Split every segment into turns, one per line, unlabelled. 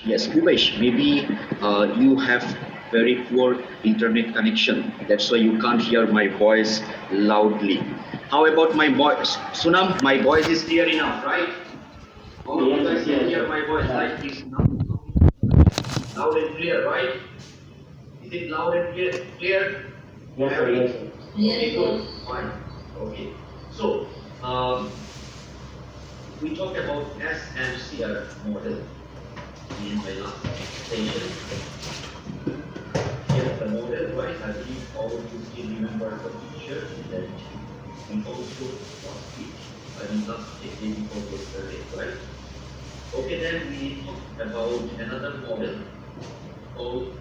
Yes, Umesh, maybe you have very poor internet connection. That's why you can't hear my voice loudly. How about my voice? Sunam, my voice is clear enough, right? All of you
Yes,
guys can
yes,
hear
yes.
my voice
Yeah.
like this now. Loud and clear, right? Is it loud and clear?
Yes, sir. Yes,
Mary?
sir.
Okay, good. Fine. Okay. So, we talked about SMCR model in my last session. Here's the model, right? I believe all of you still remember the picture that we also last week. I mean, last day before yesterday, right? Okay, then we talked about another model called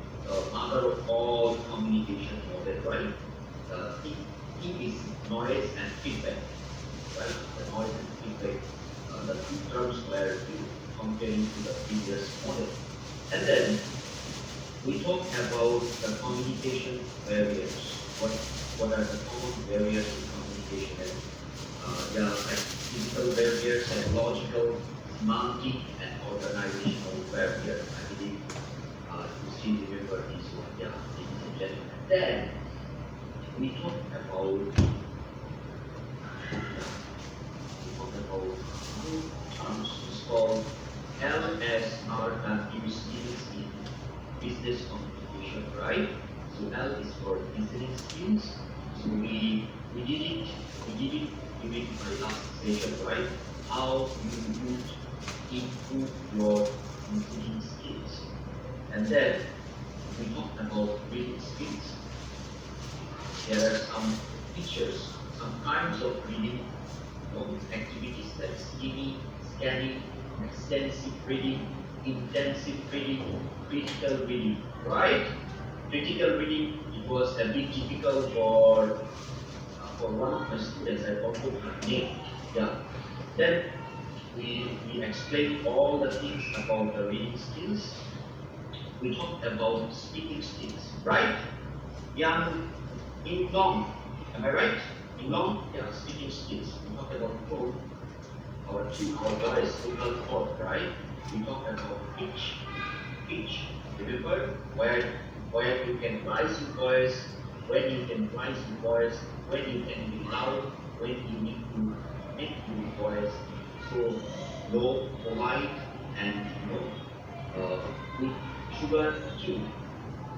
mother of all communication model, right? T is noise and feedback, right? The noise and feedback, the two terms were comparing to the previous model. And then we talk about the communication barriers. What are the common barriers to communication? And yeah, like physical barriers, psychological, semantic, and organizational barriers. I believe you still remember this one. Yeah, ladies and gentlemen. Then we talk about we talk about new terms. It's called LSR that you skills in business communication, right? So L is for listening skills. So we did it during my last session, right? How you would improve your listening skills. And then we talked about reading skills. There are some features, some kinds of reading activities like skimming, scanning, extensive reading, intensive reading, critical reading, right? Critical reading, it was a bit difficult for one of my students. I forgot her name. Yeah. Then we explained all the things about the reading skills. We talked about speaking skills, right? Young in long, am I right? In long, yeah, speaking skills. We talked about tone, our voice, vocal cord, right? We talked about pitch. Remember where you can rise your voice, when you can rise your voice, when you can be loud, when you need to make your voice so low, polite, and with sugar too.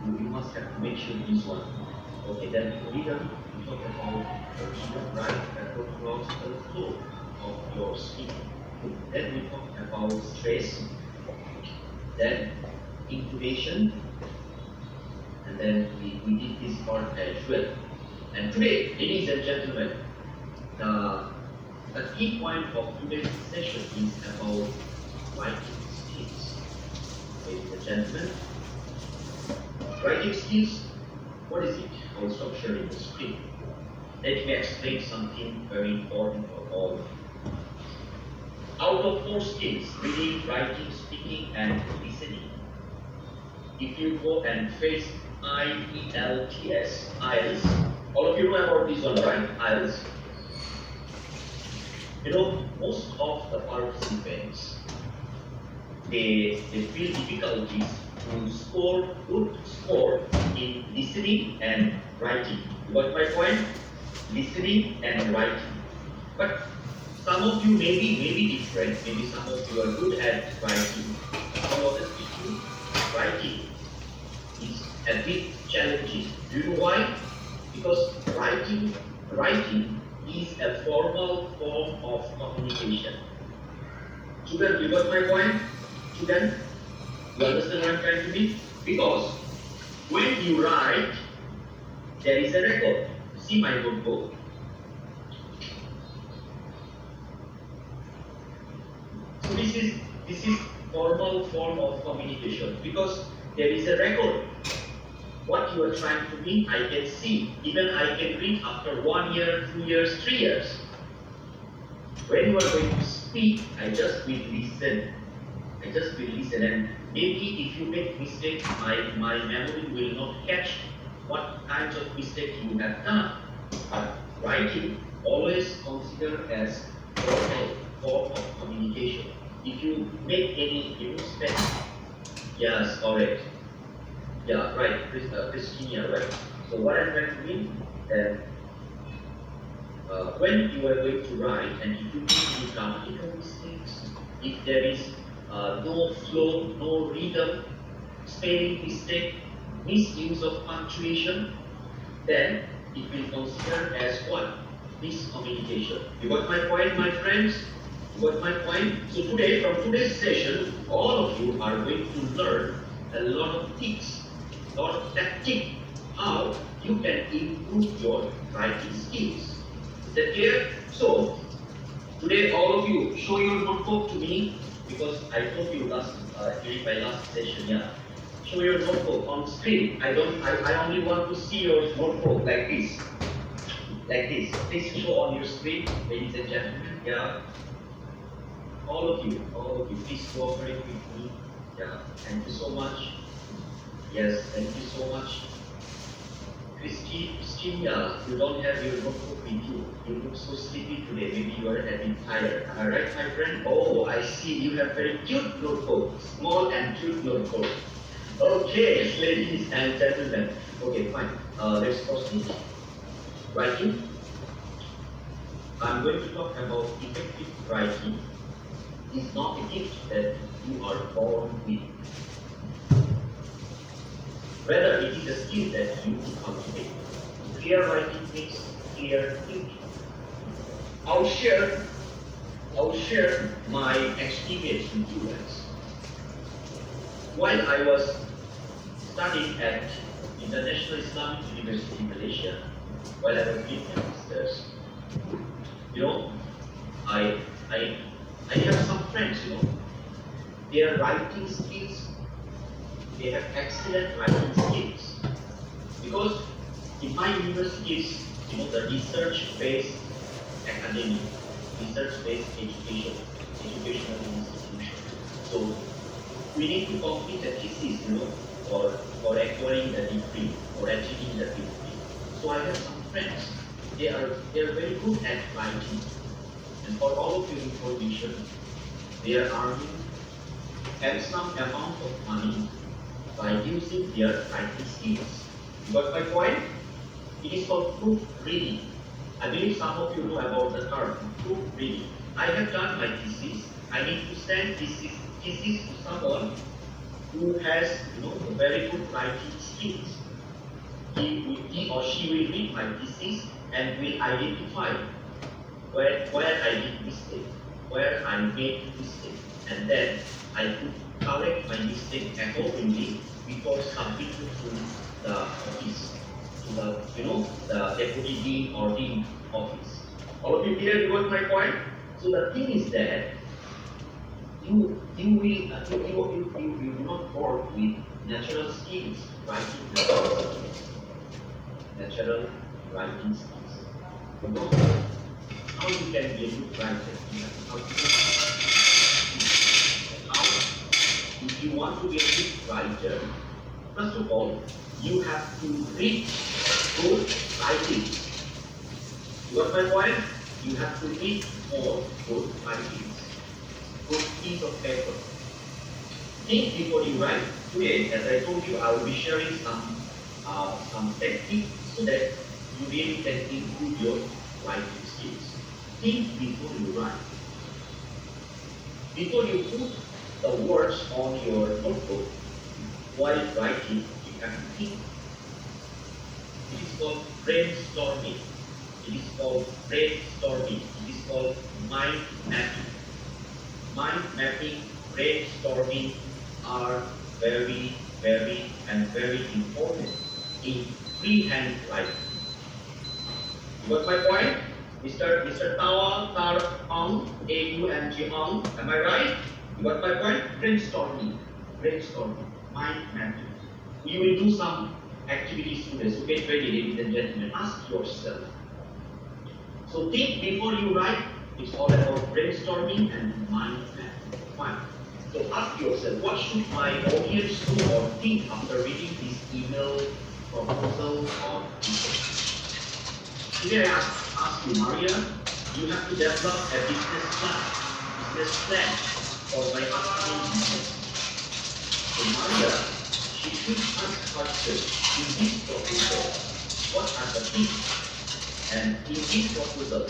You must have to make sure this one. Okay, then rhythm, we talk about the rhythm, right? The chronological flow of your speaking. Then we talk about stress, then intonation, and then we did this part as well. And today, ladies and gentlemen, the, the key point of today's session is about writing skills. Ladies and gentlemen, writing skills, what is it? I will stop sharing the screen. Let me explain something very important for all of you. Out of four skills, reading, writing, speaking, and listening, if you go and face IELTS, all of you know about this one, right? IELTS. Most of the participants, they feel difficulties to score good score in listening and writing. You got my point? Listening and writing. But some of you may be different. Maybe some of you are good at writing. Some of you writing is a bit challenging. Do you know why? Because writing is a formal form of communication. Student, you got my point? Student, you understand what I'm trying to mean? Because when you write, there is a record. See my notebook. So this is formal form of communication because there is a record. What you are trying to mean, I can see. Even I can read after 1 year, 2 years, 3 years. When you are going to speak, I just will listen. And maybe if you make mistake, my memory will not catch what kinds of mistake you have done. But writing always considered as formal form of communication. If you make any mistake, Yes, correct. Yeah, right. Christina, right. So what I'm trying to mean that when you are going to write and if you make any grammatical mistakes, if there is no flow, no rhythm, spelling mistake, misuse of punctuation, then it will consider as what? Miscommunication. You got my point, my friends? You got my point? So today, from today's session, all of you are going to learn a lot of tips, a lot of tactics, how you can improve your writing skills. Is that clear? So, today all of you show your notebook to me because I told you during my last session, yeah. Show your notebook on screen. I only want to see your notebook like this. Like this. Please show on your screen, ladies and gentlemen. Yeah. All of you, please cooperate with me. Yeah. Thank you so much. Yes, thank you so much. Christine, yeah, you don't have your notebook with you. You look so sleepy today. Maybe you are a bit tired. Am I right, my friend? Oh, I see. You have very cute notebook. Small and cute notebook. Okay, ladies and gentlemen. Okay, fine. Let's proceed. Writing. I'm going to talk about effective writing. It's not a gift that you are born with. Rather, it is a skill that you cultivate. Clear writing makes clear thinking. I'll share my experience with you guys. While I was studying at International Islamic University Malaysia, while I was doing my masters, you know, I have some friends, you know, their writing skills, they have excellent writing skills. Because in my universities, you know, the research-based academy, research-based educational institution. So we need to complete a thesis, you know, for acquiring the degree or achieving the degree. So I have some friends. They are very good at writing. And for all of your information, they are earning some amount of money by using their writing skills. You got my point? It is called proofreading. I believe some of you know about the term proofreading. I have done my thesis. I need to send thesis to someone who has, you know, very good writing skills. He or she will read my thesis and will identify where I did mistake, where I made mistake, and then I could correct my mistake accordingly before submitting to the office, to the, you know, the deputy dean or dean office. All of you clear? You got my point? So the thing is that you will not work with natural skills, natural writing skills. You know, how you can be a good writer? How, if you want to be a good writer, first of all, you have to read good writing. You got my point? You have to read more good writing. Good piece of paper. Think before you write. Today, as I told you, I will be sharing some techniques so that you really can improve your writing skills. Think before you write. Before you put the words on your notebook, while writing, you have to think. It is called brainstorming. It is called brainstorming. It is called mind mapping. Mind mapping, brainstorming are very important in freehand writing. You got my point? Mr. Tawa, Tar, Ong, A-U-N-G, Ong, am I right? You got my point? Brainstorming, mind mapping. You will do some activities today, so get ready, ladies and gentlemen. Ask yourself. So think before you write. It's all about brainstorming and mind mapping. Fine. So ask yourself, what should my audience do or think after reading this email, proposal, or report? Today I ask you, Maria, you have to develop a business plan for my upcoming business. So Maria, she should ask herself in this proposal, what are the things? And in this proposal,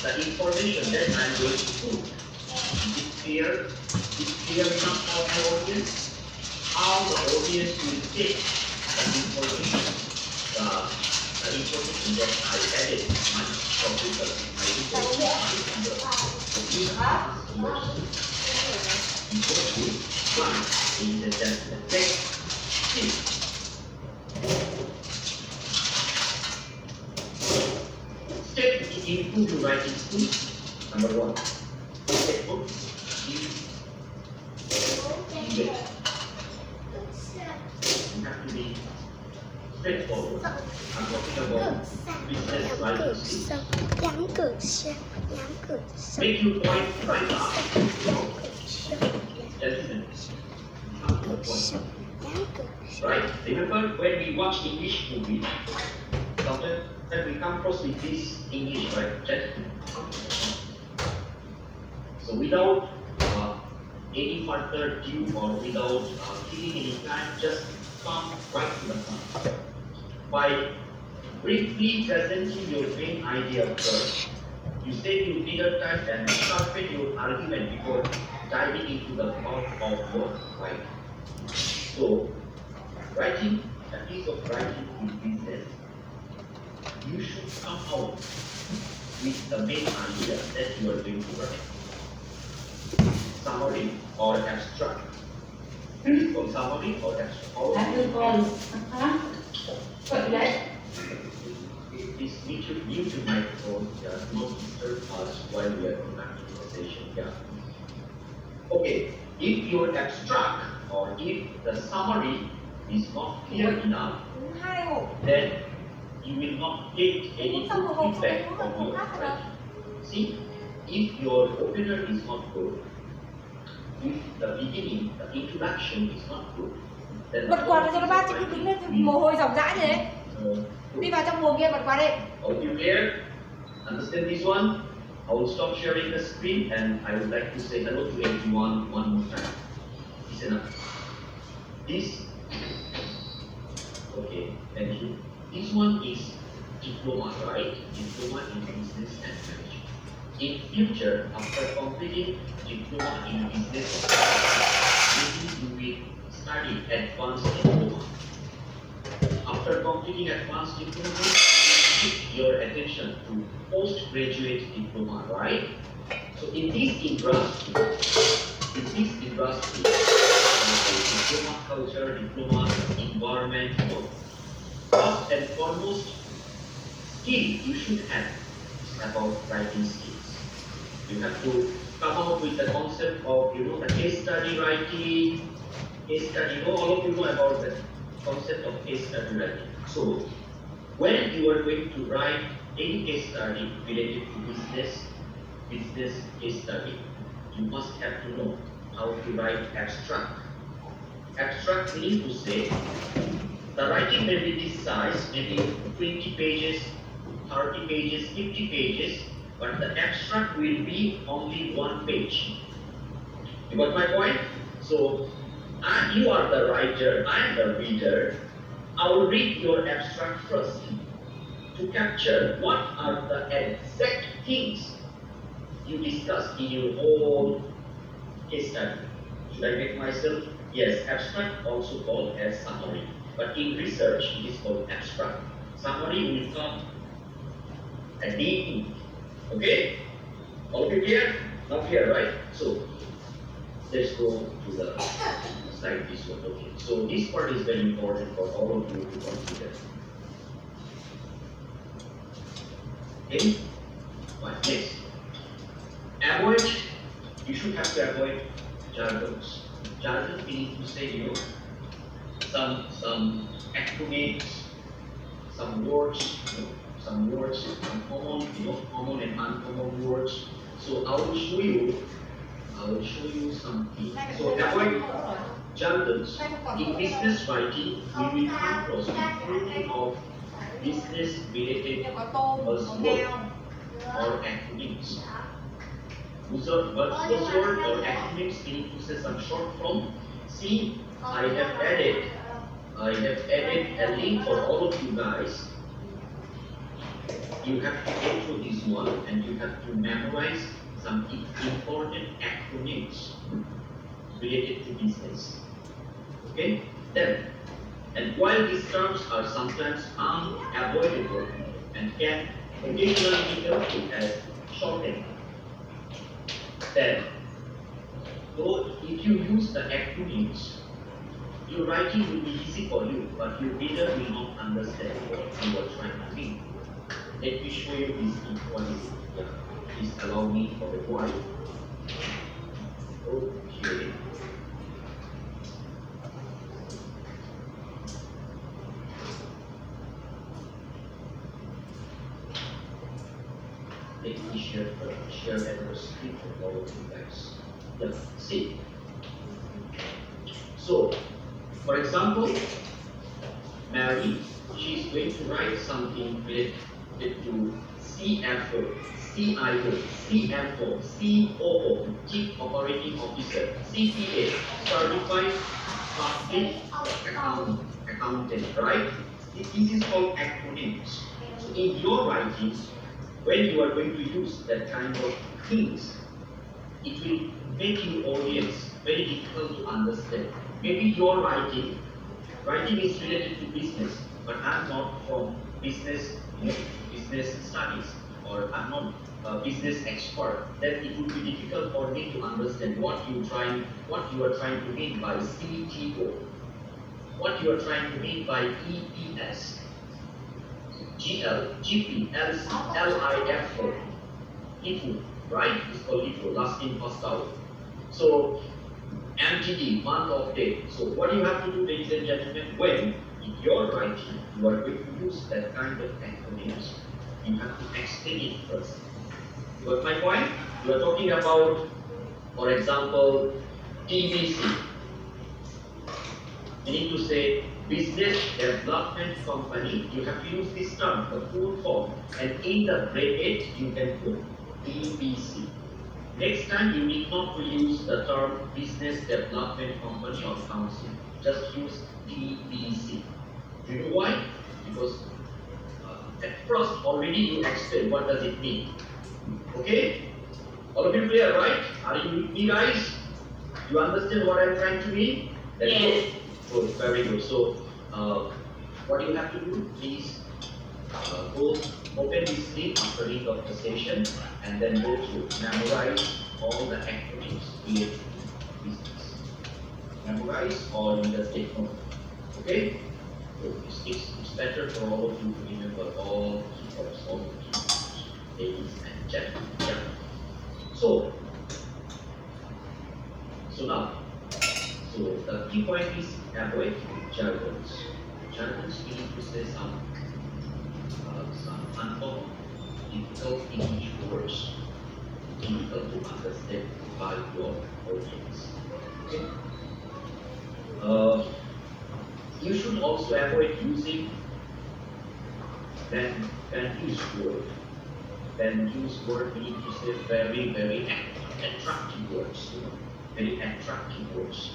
the information that I'm going to put, is it clear? Is clear enough for my audience? How the audience will take the information, the information that I added in my proposal, my report, in the text. Step improve your writing skills. Number one. Step book. English. You have to be straightforward. I'm talking about business writing skills. Make your point right up. Gentlemen. Right? Remember when we watch English movie, sometimes we come across with this English, right? Gentlemen. So without any further due or without killing any time, just come right to the point. By briefly presenting your main idea first, you save your bigger time and sharpen your argument before diving into the heart of your writing. So, writing, a piece of writing in business, you should come out with the main idea that you are going to write. Summary or abstract. It's called summary or abstract. Please mute your microphone. Don't disturb us while we are conducting the session. Yeah. Okay. If your abstract or if the summary is not clear enough, then you will not get any good feedback from your writing. See, if your opener is not good, if the beginning, the introduction is not good, then
bật quạt cho các bác chứ cứ đứng lên mồ hôi ròng rã như thế. Đi vào trong buồng kia bật quạt đi.
Hope you clear? Understand this one? I will stop sharing the screen and I would like to say hello to everyone one more time. Listen up. This, okay, thank you. This one is diploma, right? Diploma in business and management. In future, after completing diploma in business, maybe you will study advanced diploma. After completing advanced diploma, shift your attention to postgraduate diploma, right? So in this industry, diploma culture, diploma environment, first and foremost skill you should have is about writing skills. You have to come out with the concept of the case study writing, case study. All of you know about the concept of case study writing. So when you are going to write any case study related to business case study, you must have to know how to write abstract. Abstract means to say the writing may be this size, maybe 20 pages, 30 pages, 50 pages, but the abstract will be only 1 page. You got my point? So, you are the writer, I am the reader. I will read your abstract first to capture what are the exact things you discussed in your whole case study. Should I make myself? Yes, abstract also called as summary. But in research, it is called abstract. Summary will come at the end. Okay? All of you clear? Not clear, right? So, let's go to the slide this one. Okay. So, this part is very important for all of you to consider. Okay? Right, next. Avoid, you should have to avoid jargons. Jargon means to say, some acronyms, some words, some common, common and uncommon words. So I will show you something. So avoid jargons. In business writing, we will come across plenty of business related buzzwords or acronyms. Buzzword or acronyms meaning to say some short form. See, I have added a link for all of you guys. You have to go through this one and you have to memorize some important acronyms related to business. Okay? Then, and while these terms are sometimes unavoidable and can occasionally be helpful as shorthand, then, though if you use the acronyms, your writing will be easy for you, but your reader will not understand what you are trying to mean. Let me show you this inequality. Yeah, please allow me for a while. Okay. Let me share another screen for all of you guys. Yeah, see. So, for example, Mary, she's going to write something related to CFO, CIO, CFO, COO, Chief Operating Officer, CPA, Certified Public Accountant, right? This is called acronyms. So in your writings, when you are going to use that kind of things, it will make your audience very difficult to understand. Maybe your writing is related to business, but I'm not from business, business studies, or I'm not a business expert. Then it would be difficult for me to understand what you are trying to mean by CTO, what you are trying to mean by EPS, GL, GP, LC, LIFO, LIFO, right? It's called LIFO, last in, first out. So MGD, month of date. So what you have to do, ladies and gentlemen, when in your writing you are going to use that kind of acronyms, you have to explain it first. You got my point? You are talking about, for example, TBC. You need to say Business Development Company. You have to use this term, the full form, and in the bracket you can put TBC. Next time you need not to use the term Business Development Company or Council. Just use TBC. Do you know why? Because at first already you explain what does it mean. Okay? All of you clear, right? Are you with me, guys? You understand what I'm trying to mean?
Yes.
Good, very good. So, what you have to do, please go open this link after read of the session and then go to memorize all the acronyms related to business. Memorize or you just take note. Okay? So it's better for all of you to remember all the keywords, all the keywords, ladies and gentlemen. Yeah. So now, the key point is avoid jargons. Jargons mean to say some uncommon, difficult English words, difficult to understand by your audience. Okay? You should also avoid using then use word. Then use word we need to say very, very attractive words, very attractive words.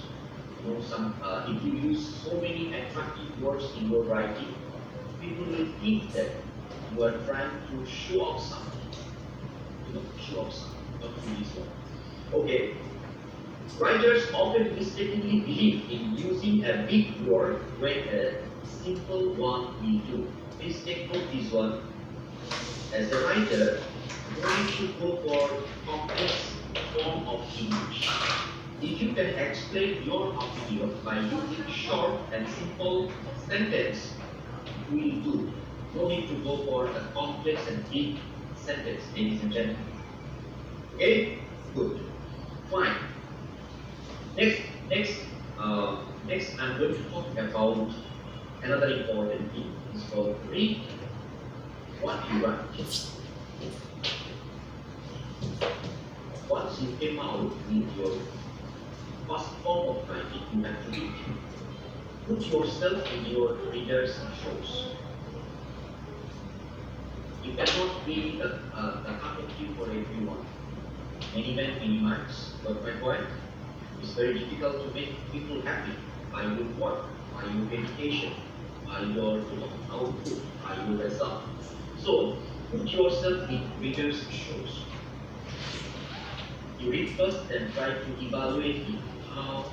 If you use so many attractive words in your writing, people will think that you are trying to show off something. Show off something, not do this one. Okay. Writers often mistakenly believe in using a big word when a simple one will do. Please take note this one. As a writer, you should go for complex form of English. If you can explain your opinion by using short and simple sentence, you will do. No need to go for a complex and big sentence, ladies and gentlemen. Okay? Good. Fine. Next, I'm going to talk about another important thing. It's called read what you write. Once you came out with your first form of writing, you have to read. Put yourself in your reader's shoes. You cannot be a cup of tea for everyone. Many men, many minds. Got my point? It's very difficult to make people happy. by your work, by your dedication, by your output, by your result. So put yourself in reader's shoes. You read first, then try to evaluate it. How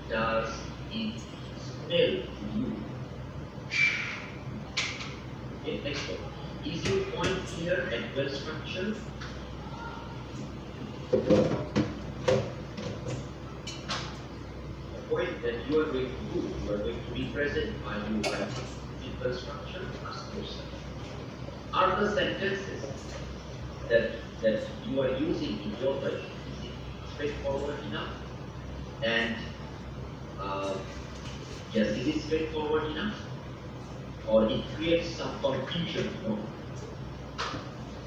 does it smell to you? Okay, next one. Is your point clear and well structured? The point that you are going to do, you are going to represent by your writing. Is it well structured? Ask yourself. Are the sentences that you are using in your writing, is it straightforward enough? And yes, is it straightforward enough? Or it creates some confusion,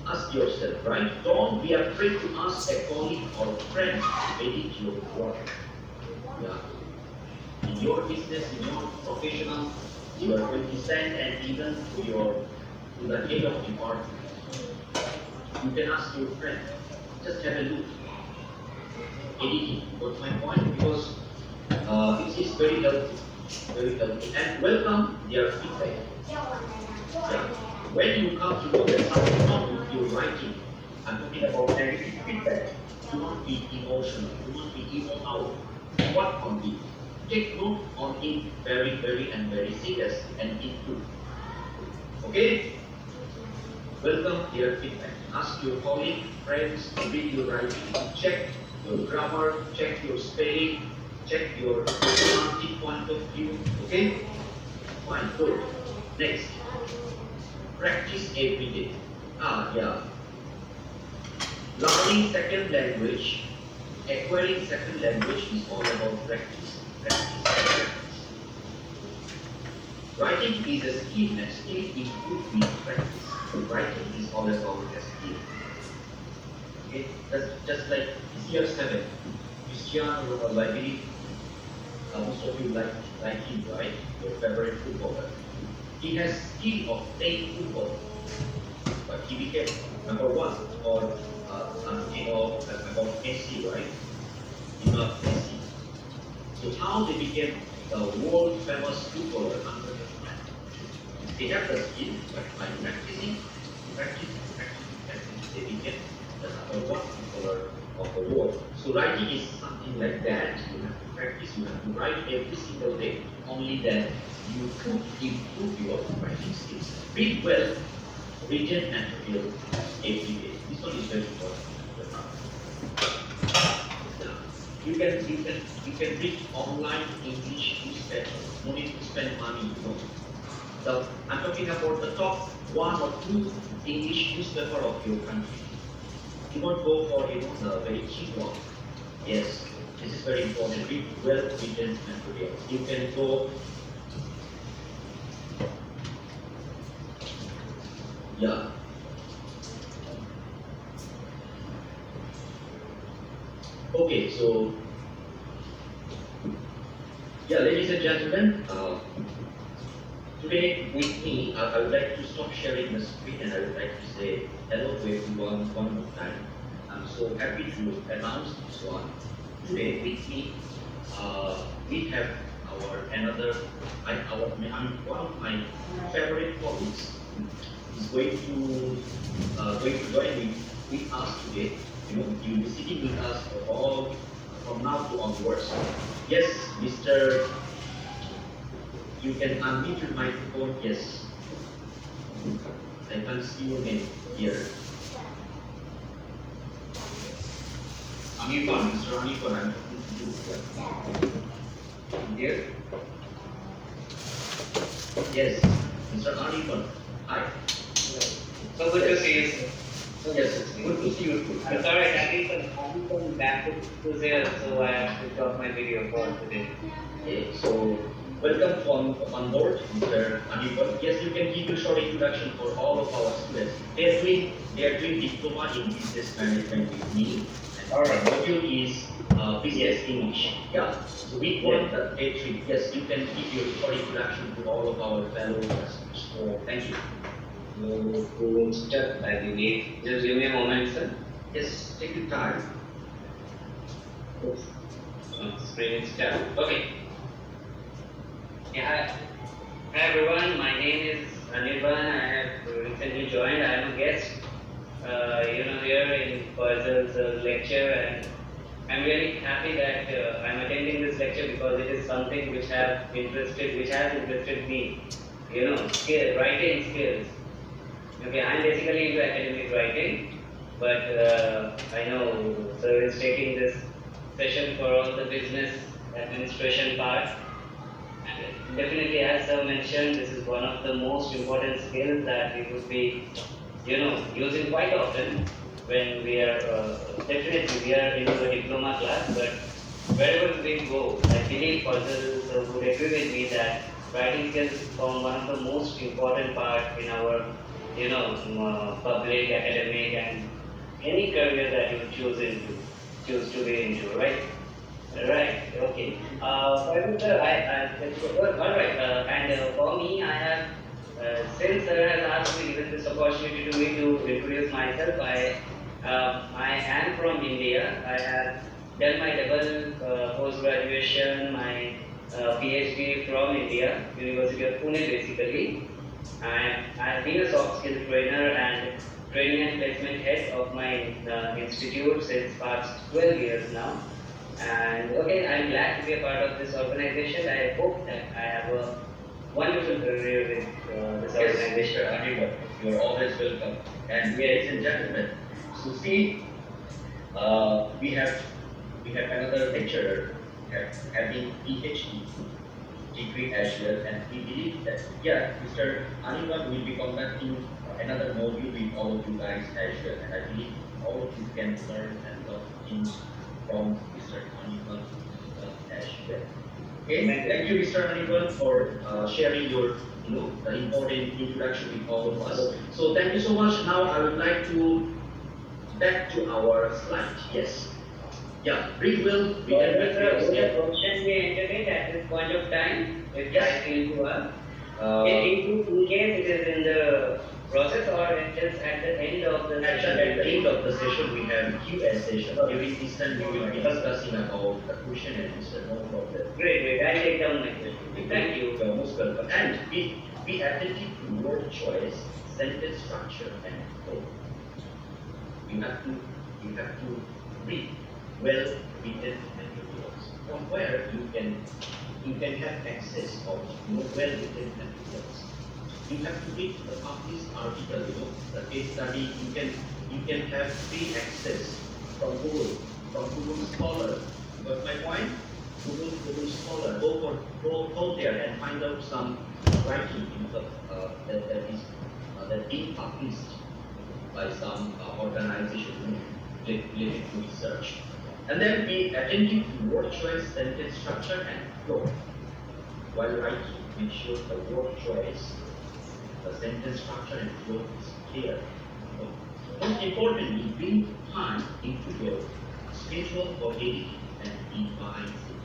Ask yourself, right? Don't be afraid to ask a colleague or friend to edit your work. Yeah. In your business, in your professional, you are going to send and even to the head of department. You can ask your friend, just have a look. Editing, what's my point? Because it is very helpful. Very helpful. And welcome their feedback. Yeah. When you come to know that something wrong with your writing, I'm talking about negative feedback. Do not be emotional. Do not be emo out. What on it? Take note on it very serious and improve. Okay? Welcome their feedback. Ask your colleague, friends to read your writing. Check your grammar, check your spelling, check your semantic point of view. Okay? Fine, good. Next. Practice every day. Yeah. Learning second language, acquiring second language is all about practice. Writing is a skill and skill improves with practice. Writing is all about a skill. Okay? That's just like year 7. Cristiano Ronaldo, I believe most of you like him, right? Your favorite footballer. He has skill of playing football, but he became number 1 or about Messi, right? Not Messi. So how they became the world famous footballer under the man? They have the skill, but by practicing, they became the number 1 footballer of the world. So writing is something like that. You have to practice, you have to write every single day. Only then you could improve your writing skills. Read well, written material every day. This one is very important. You can read online English newspaper. No need to spend money. So I'm talking about the top 1 or 2 English newspaper of your country. Do not go for the very cheap one. Yes, this is very important. Read well written material. You can go. Yeah. Okay, so yeah, ladies and gentlemen, today with me, I would like to stop sharing the screen and I would like to say hello to everyone one more time. I'm so happy to announce this one. Today with me, we have one of my favorite colleagues is going to join with us today. He will be sitting with us all from now to onwards. Yes, Mr. You can unmute your microphone. Yes. I can see your name here. Anipon, Mr. Anipon, I'm talking to you. Here? Yes, Mr. Anipon. Hi.
So good to see you, sir.
Yes, it's good to see you too.
I'm sorry, I need some coming back to there, so I have to drop my video for today.
Okay, so welcome on board, Mr. Anipon. Yes, you can give a short introduction for all of our students. They are doing diploma in business management with me. And our module is business English. Yeah. So we want the A3. Yes, you can give your short introduction to all of our fellow customers. So thank you.
We will start, I believe. Just give me a moment, sir.
Yes, take your time.
Screen is start. Okay. Yeah, hi everyone. My name is Anirban. I have recently joined. I am a guest, here in Faisal's lecture, and I'm really happy that I'm attending this lecture because it is something which has interested me. Writing skills. Okay, I'm basically into academic writing, but I know sir is taking this session for all the business administration part. And definitely, as sir mentioned, this is one of the most important skills that we would be, using quite often when we are definitely we are into a diploma class, but wherever we go, I believe Fazal would agree with me that writing skills form one of the most important part in our, public, academic, and any career that you choose to be into, right? Right. Okay. Fazil sir, all right. And for me, I have since sir has asked me given this opportunity to me to introduce myself, I am from India. I have done my double post graduation, my PhD from India, University of Pune, basically. And I have been a soft skill trainer and training and placement head of my institute since past 12 years now. And okay, I'm glad to be a part of this organization. I hope that I have a wonderful career with this
Yes,
organization.
Mr. Anirban, you're always welcome. And ladies and gentlemen, so see, we have another lecturer having PhD degree as well, and we believe that yeah, Mr. Anirban will be conducting another module with all of you guys as well, and I believe all of you can learn and learn things from Mr. Anirban as well. Okay, thank you, Mr. Anirban, for sharing your the important introduction with all of us. So thank you so much. Now I would like to back to our slide. Yes. Yeah, Rick will we can
Would
reference.
the question be entertained at this point of time? If
Yes.
I feel to us.
Uh,
In case it is in the process or it is at the end of the
At
session.
the end of the session, we have Q&A session. During this time, we will be discussing about the question and answer. No problem.
Great, great. I'll take down my question. Thank you.
You're most welcome. And be attentive to word choice, sentence structure, and flow. You have to read well written materials from where you can have access of well written materials. You have to read the published article, the case study. You can have free access from Google Scholar. Got my point? Google Scholar. Go there and find out some writing that being published by some organization related to research. And then be attentive to word choice, sentence structure, and flow. While writing, make sure the word choice, the sentence structure, and flow is clear. Most importantly, bring time into your schedule for editing and revise it.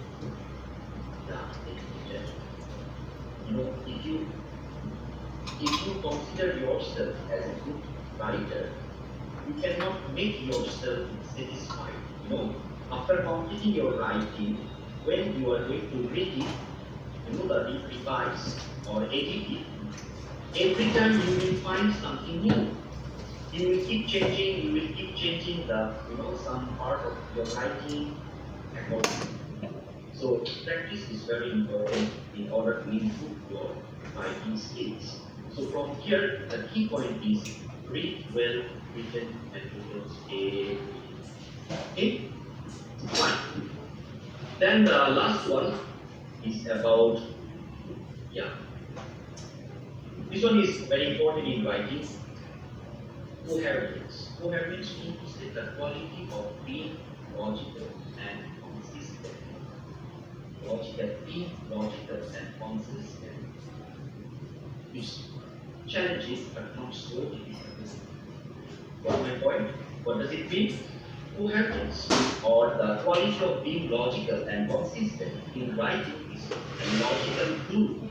If you consider yourself as a good writer, you cannot make yourself satisfied. After completing your writing, when you are going to read it, revise or edit it, every time you will find something new. You will keep changing the, some part of your writing accordingly. So practice is very important in order to improve your writing skills. So from here, the key point is read well written materials every day. Okay? Fine. Then the last one is about, this one is very important in writing. Coherence. Coherence means the quality of being logical and consistent. Being logical and consistent. These challenges are not so difficult. What's my point? What does it mean? Coherence or the quality of being logical and consistent in writing is a logical tool.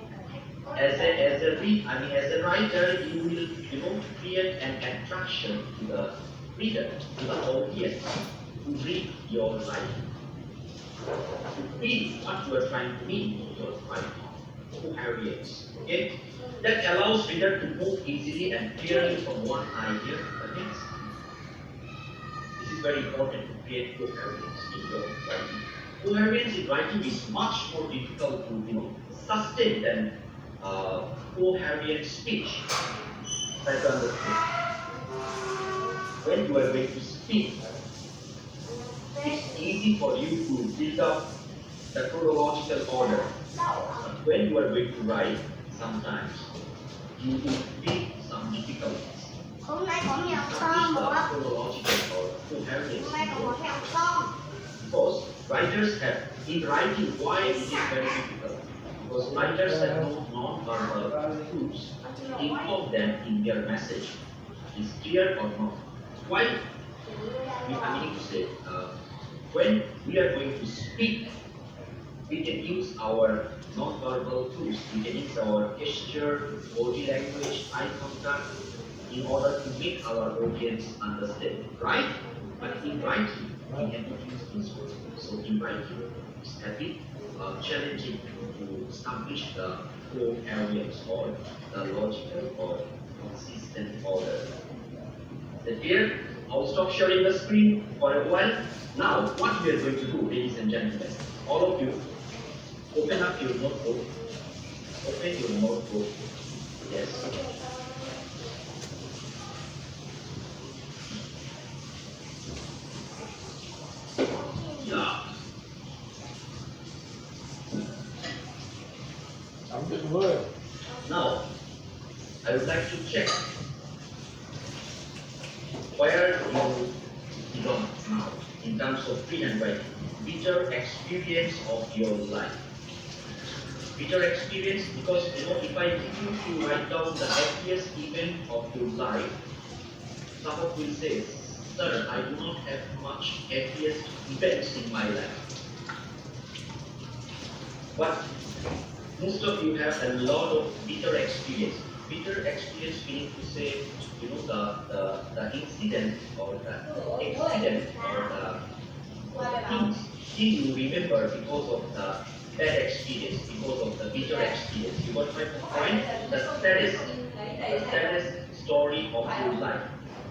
As a writer, you will create an attraction to the reader, to the audience who read your writing. To feel what you are trying to mean in your writing. coherence. Okay, that allows reader to move easily and clearly from one idea to the next. This is very important to create coherence in your writing. Coherence in writing is much more difficult to sustain than coherent speech. Try to understand. When you are going to speak, it's easy for you to build up the chronological order. But when you are going to write, sometimes you will feel some difficulties.
Hôm nay có mèo
Establish
con
the
bố.
chronological or coherence.
Hôm nay có một mèo con.
Because writers have, in writing, why it is very difficult? Because writers have no non-verbal clues to inform them in their message. Is clear or not? Why? I mean to say, when we are going to speak, we can use our non-verbal clues. We can use our gesture, body language, eye contact, in order to make our audience understand, right? But in writing, we cannot use these words. So in writing, it's a bit challenging to establish the coherence or the logical or consistent order. The dear, I'll stop sharing the screen for a while. Now, what we are going to do, ladies and gentlemen, all of you, open up your notebook. Open your notebook. Yes. Yeah. Now, I would like to check where you belong now in terms of freehand writing. Bitter experience of your life. Bitter experience because if I give you to write down the happiest event of your life, someone will say, "Sir, I do not have much happiest events in my life." But most of you have a lot of bitter experience. Bitter experience meaning to say, the incident or the accident or the things you remember because of the bad experience, because of the bitter experience. You got my point? The saddest story of your life.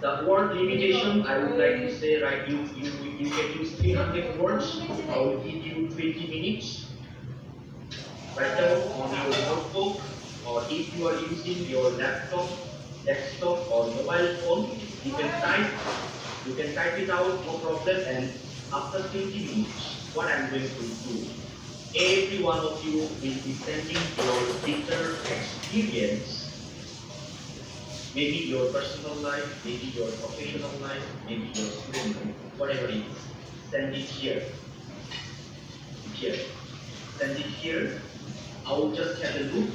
The word limitation, I would like to say, right, you can use 300 words. I will give you 20 minutes. Write down on your notebook, or if you are using your laptop, desktop or mobile phone, you can type it out, no problem. And after 20 minutes, what I'm going to do, every one of you will be sending your bitter experience, maybe your personal life, maybe your professional life, maybe your student life, whatever it is, send it here. Send it here. I will just have a look.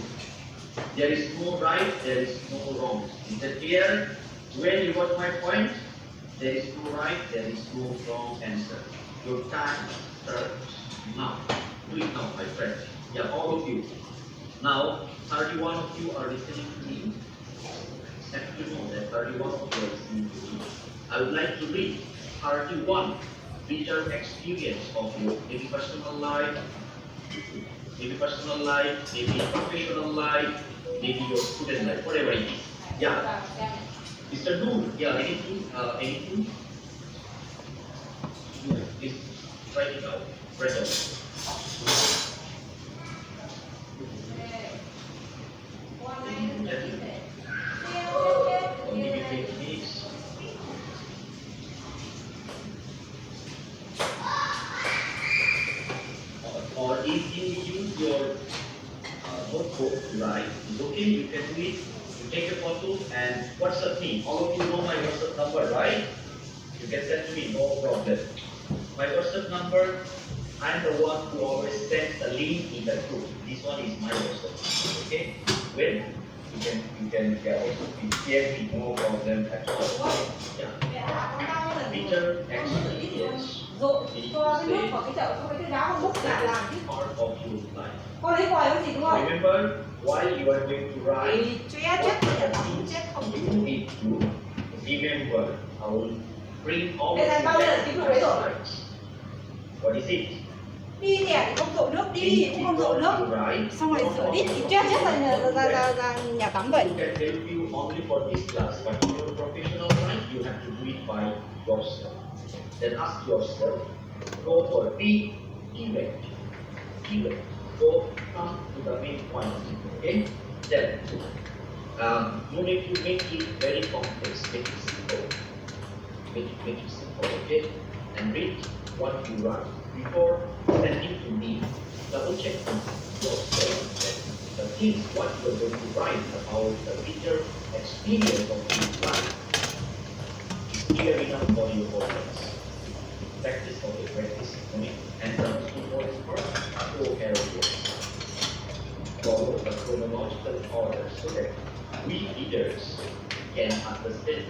There is no right, there is no wrong. Is that clear? When you got my point, there is no right, there is no wrong answer. Your time starts now. Do it now, my friend. Yeah, all of you. Now, 31 of you are listening to me. Have to know that 31 of you are listening to me. I would like to read 31 bitter experience of your maybe personal life, maybe professional life, maybe your student life, whatever it is. Yeah. Mr. Noor, yeah, anything? Please write it out. Write out. Only be 20 minutes. Or if you use your notebook to write, it's okay, you can do it. You take a photo and WhatsApp me. All of you know my WhatsApp number, right? You can send to me, no problem. My WhatsApp number, I'm the one who always sends the link in the group. This one is my WhatsApp. Okay? Well, you can also share me, no problem at all. Yeah. Bitter experience.
Dội cho cái nước vào cái chậu, cho cái đá con bút lại làm chứ.
Part of your life.
Con lấy vòi cái gì đúng không?
Remember, while you are going to write,
Thì chết bây giờ chết không.
you need to remember. I will bring all of
Bây giờ bao nhiêu là
you
tiếng rồi đấy rồi?
What is it?
Đi thì không đổ nước, đi cũng không đổ nước. Xong rồi rửa đít thì chết ra nhà tắm vậy.
You can help you only for this class, but in your professional life, you have to do it by yourself. Then ask yourself, go for big event. Go come to the main point. Okay? Then you need to make it very complex, make it simple. Make it simple, okay? And read what you write before sending to me. Double check yourself that the things what you are going to write about the teacher experience of this life is clear enough for your audience. Practice, okay, practice, okay? And the most important part, four areas. Follow the chronological order so that we leaders can understand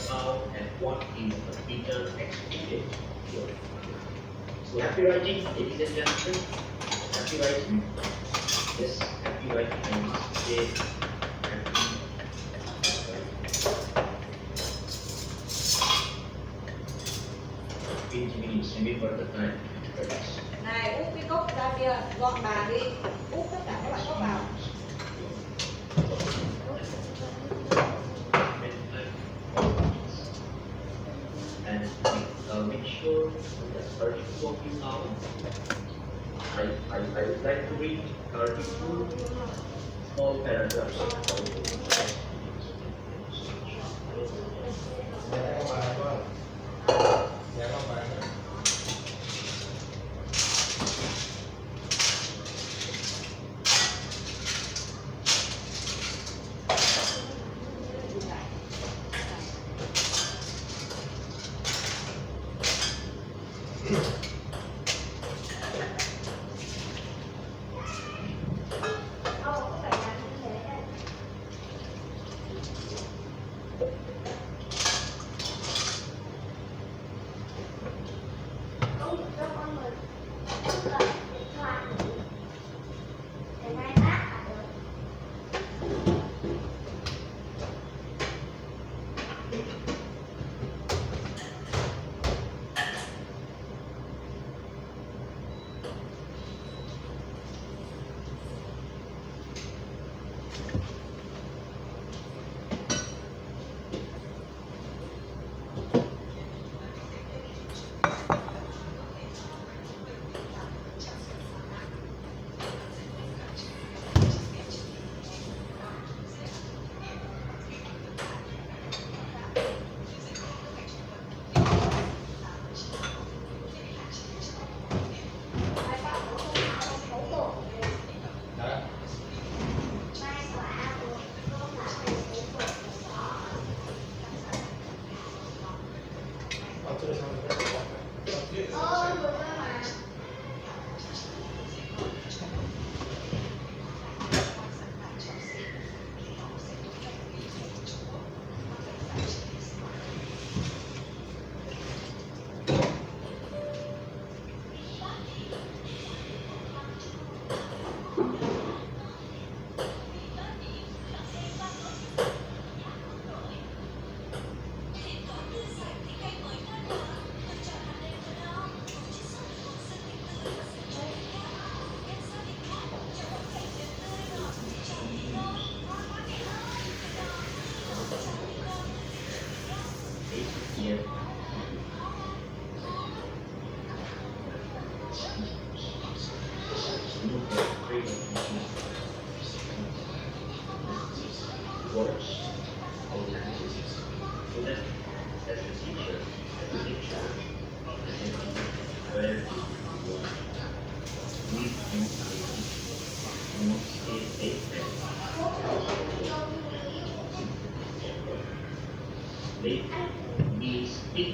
how and what is the teacher experience here. So happy writing, ladies and gentlemen. Happy writing. Yes, happy writing. I must say happy writing. 20 minutes, maybe for the time.
Này, úp cái cốc ra kia, gọn bàn đi, úp tất cả các loại cốc vào.
And make sure that 32 of you now. I would like to read 32 small paragraphs.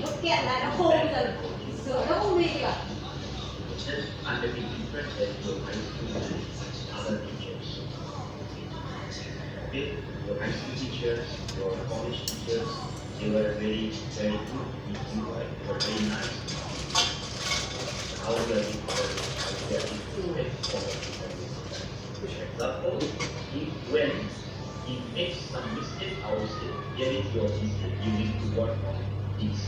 Nó kiện lại nó khô bây giờ sửa nó không đi cả.
Under the influence of your high school and other teachers. Okay? Your high school teachers, your college teachers, they were very, very good with you, right? They were very nice. How they are different, how they are different for example, when he makes some mistake, I will say, here is your mistake, you need to work on this.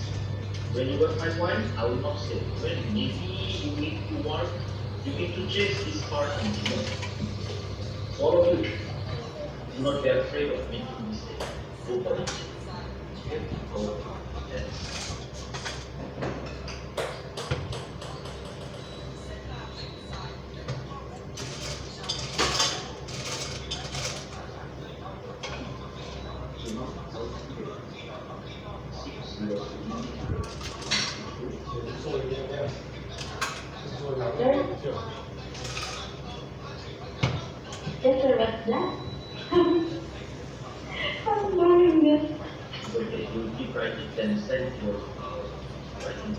When you got my point, I will not say. When maybe you need to work, you need to change this part and all of you, do not be afraid of making mistakes. Go for it. Okay? Go for it. Yes. So now, I'll do it. 6 0 Okay, you keep writing, then send your writing.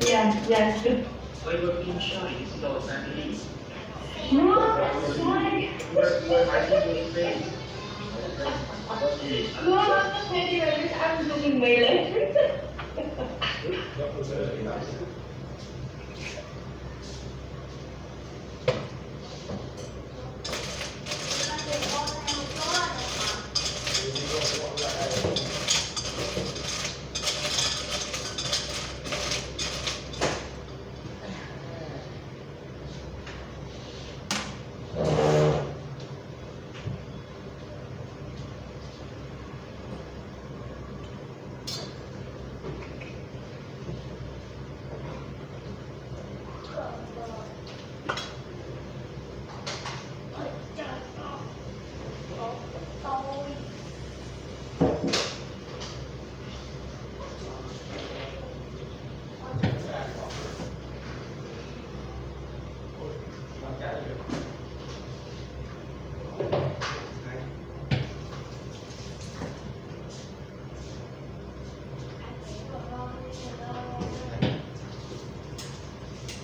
Yeah, good.
Why you are being shy? This is our family.
No, that's why.
You are hiding your face. What is it?
No, I'm not ready with this. I'm doing my life.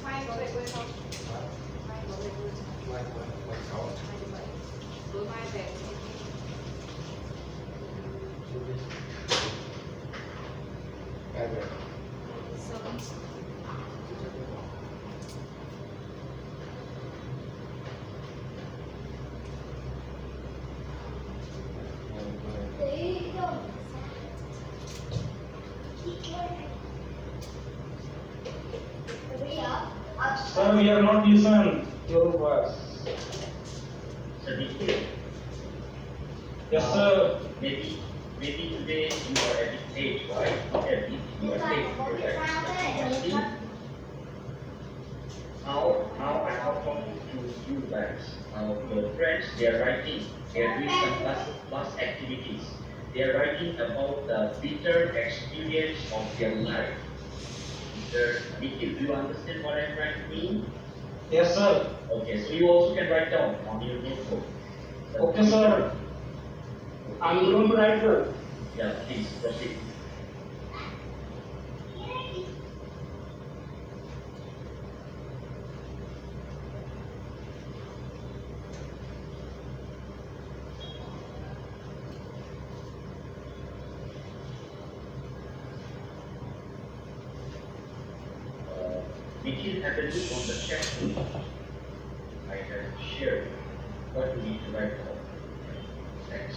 Mai có về quê không? Mai có về quê không? Tối mai về. Sớm.
Sir, we have not listened your words.
Certificate.
Yes, sir.
Maybe today you are a bit late, right? Not a bit, you are late. Correct. Now I have come to you guys. Now your friends, they are writing. They are doing some class activities. They are writing about the bitter experience of their life. Mr. Nikhil, do you understand what I'm trying to mean?
Yes, sir.
Okay, so you also can write down on your notebook.
Okay, sir. I'm going to write here.
Yeah, please proceed. Nikhil had a look on the checkbook I had shared. What do you need to write down? Thanks.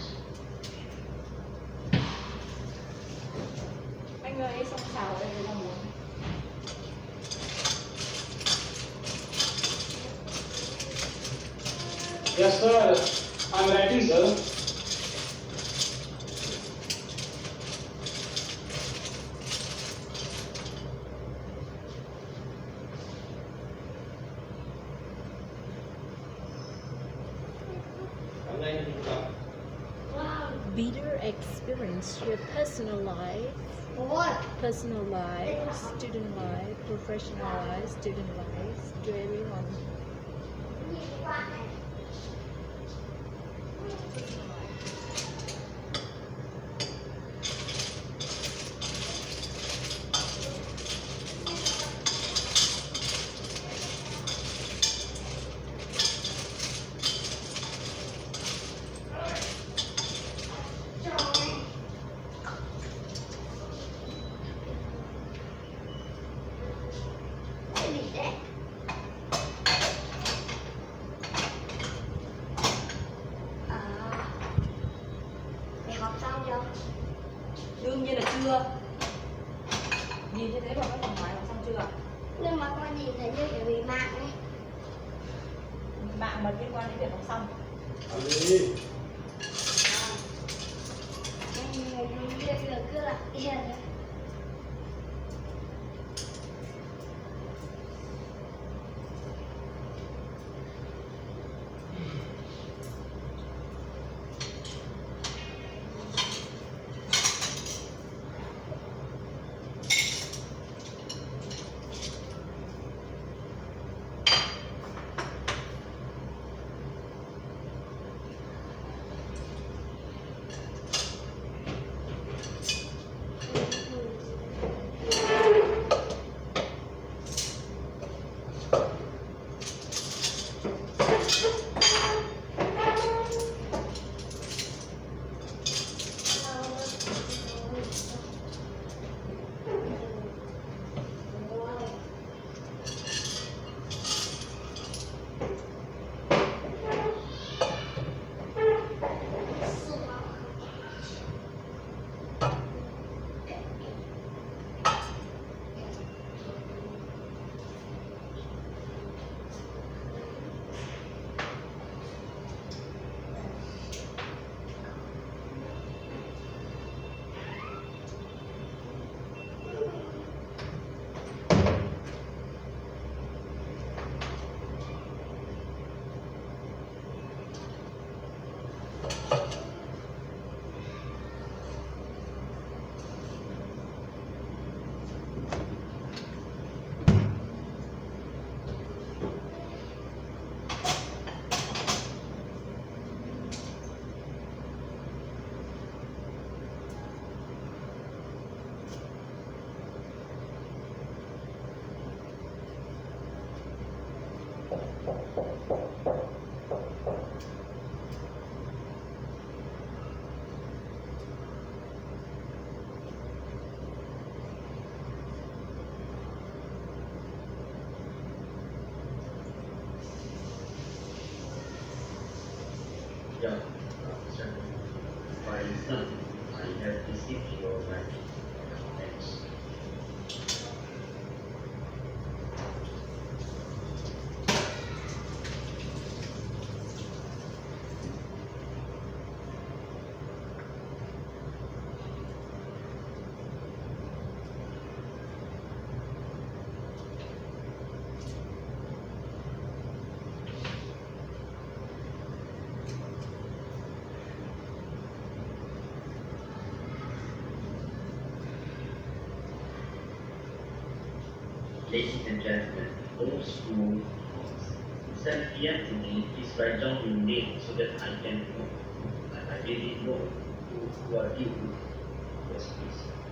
Anh ơi, xong xào đây với lòng muốn.
Yes, sir. I'm writing, sir.
Bitter experience, your personal life, student life, professional life, student life, to everyone.
Mày học xong chưa?
Đương nhiên là chưa. Nhìn như thế mà các thoải mái học xong chưa?
Nhưng mà con nhìn thấy như kiểu bị mạng ấy.
Mạng mà liên quan đến việc học xong.
Ali.
Người đúng việc được cứ lại yên đấy.
Yeah, sir. My son, I have received your writing. Thanks. Ladies and gentlemen, those who send PM to me, please write down your name so that I can know. I really know who are you. Yes, please.